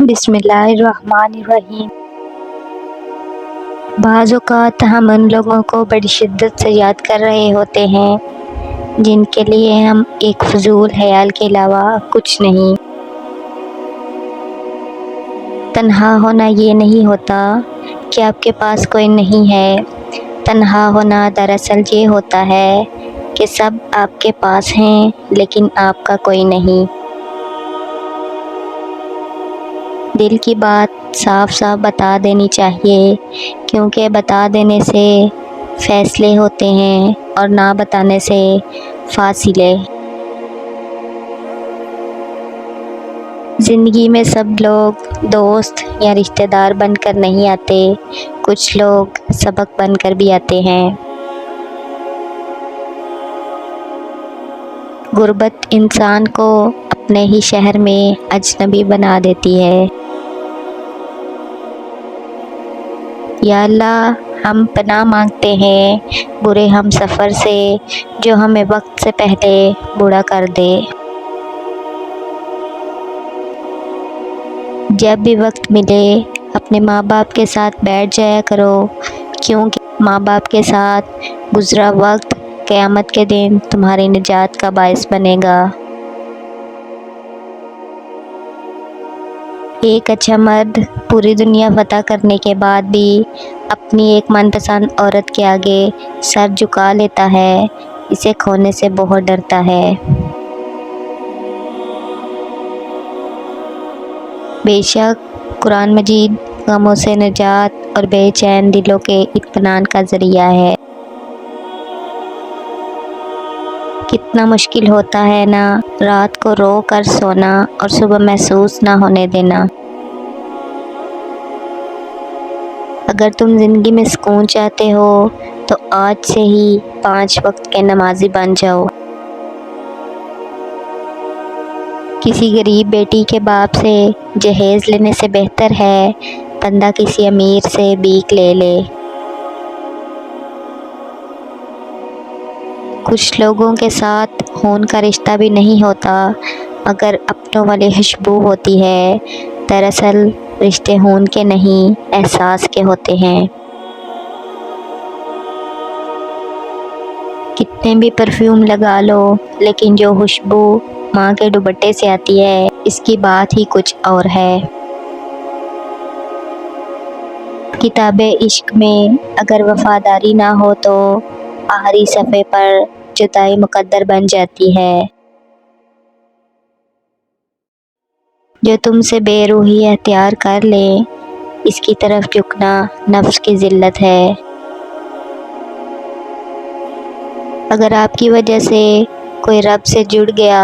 बिस्मिल्लाहिर्रहमानिर्रहीम। बाज़ औक़ात हम उन लोगों को बड़ी शिद्दत से याद कर रहे होते हैं जिनके लिए हम एक फ़ज़ूल ख़याल के अलावा कुछ नहीं। तन्हा होना ये नहीं होता कि आपके पास कोई नहीं है। तन्हा होना दरअसल ये होता है कि सब आपके पास हैं लेकिन आपका कोई नहीं। दिल की बात साफ साफ बता देनी चाहिए, क्योंकि बता देने से फ़ैसले होते हैं और ना बताने से फासिले। ज़िंदगी में सब लोग दोस्त या रिश्तेदार बनकर नहीं आते, कुछ लोग सबक बनकर भी आते हैं। गुर्बत इंसान को अपने ही शहर में अजनबी बना देती है। या अल्लाह, हम पनाह मांगते हैं बुरे हम सफ़र से जो हमें वक्त से पहले बूढ़ा कर दे। जब भी वक्त मिले अपने माँ बाप के साथ बैठ जाया करो, क्योंकि माँ बाप के साथ गुज़रा वक्त क़यामत के दिन तुम्हारी निजात का बायस बनेगा। एक अच्छा मर्द पूरी दुनिया फ़तह करने के बाद भी अपनी एक मनपसंद औरत के आगे सर झुका लेता है, इसे खोने से बहुत डरता है। बेशक कुरान मजीद गमों से निजात और बेचैन दिलों के इत्मीनान का ज़रिया है। कितना मुश्किल होता है ना रात को रो कर सोना और सुबह महसूस ना होने देना। अगर तुम ज़िंदगी में सुकून चाहते हो तो आज से ही 5 वक्त के नमाजी बन जाओ। किसी गरीब बेटी के बाप से जहेज़ लेने से बेहतर है बंदा किसी अमीर से भीख ले ले। कुछ लोगों के साथ खून का रिश्ता भी नहीं होता मगर अपनों वाली खुशबू होती है। दरअसल रिश्ते खून के नहीं, एहसास के होते हैं। कितने भी परफ्यूम लगा लो लेकिन जो खुशबू माँ के दुपट्टे से आती है, इसकी बात ही कुछ और है। किताबे इश्क में अगर वफ़ादारी ना हो तो आखिरी सफ़े पर जुदाई मुकद्दर बन जाती है। जो तुमसे बेरूही अख्तियार कर ले, इसकी तरफ झुकना नफ्स की ज़िल्लत है। अगर आपकी वजह से कोई रब से जुड़ गया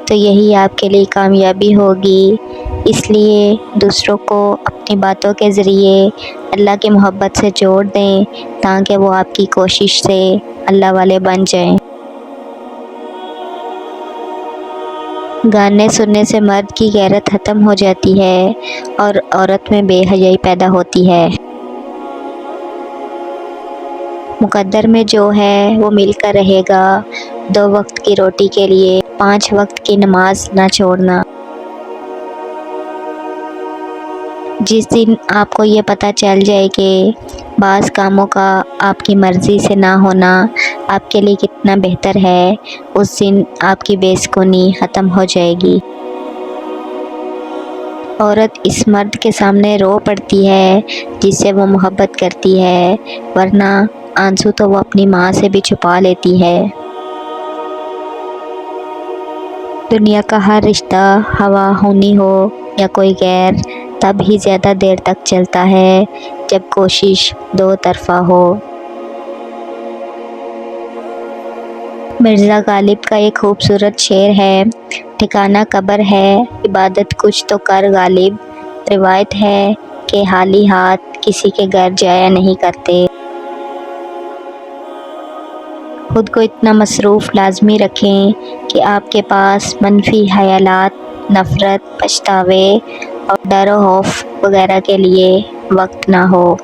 तो यही आपके लिए कामयाबी होगी। इसलिए दूसरों को अपनी बातों के ज़रिए अल्लाह की मोहब्बत से जोड़ दें ताकि वो आपकी कोशिश से अल्लाह वाले बन जाएं। गाने सुनने से मर्द की गैरत ख़त्म हो जाती है और औरत में बेहयाई पैदा होती है। मुकद्दर में जो है वो मिलकर रहेगा। 2 वक्त की रोटी के लिए 5 वक्त की नमाज ना छोड़ना। जिस दिन आपको ये पता चल जाए कि बाज़ कामों का आपकी मर्ज़ी से ना होना आपके लिए कितना बेहतर है, उस दिन आपकी बेसुकूनी ख़त्म हो जाएगी। औरत इस मर्द के सामने रो पड़ती है जिससे वो मोहब्बत करती है, वरना आंसू तो वो अपनी माँ से भी छुपा लेती है। दुनिया का हर रिश्ता हवा खूनी हो या कोई गैर तब ही ज़्यादा देर तक चलता है जब कोशिश 2 तरफ़ा हो। मिर्ज़ा गालिब का एक खूबसूरत शेर है, ठिकाना कब्र है, इबादत कुछ तो कर गालिब। रिवायत है कि खाली हाथ किसी के घर जाया नहीं करते। खुद को इतना मसरूफ़ लाज़मी रखें कि आपके पास मनफी ख़यालात, नफ़रत, पछतावे और डर और खौफ वगैरह के लिए वक्त ना हो।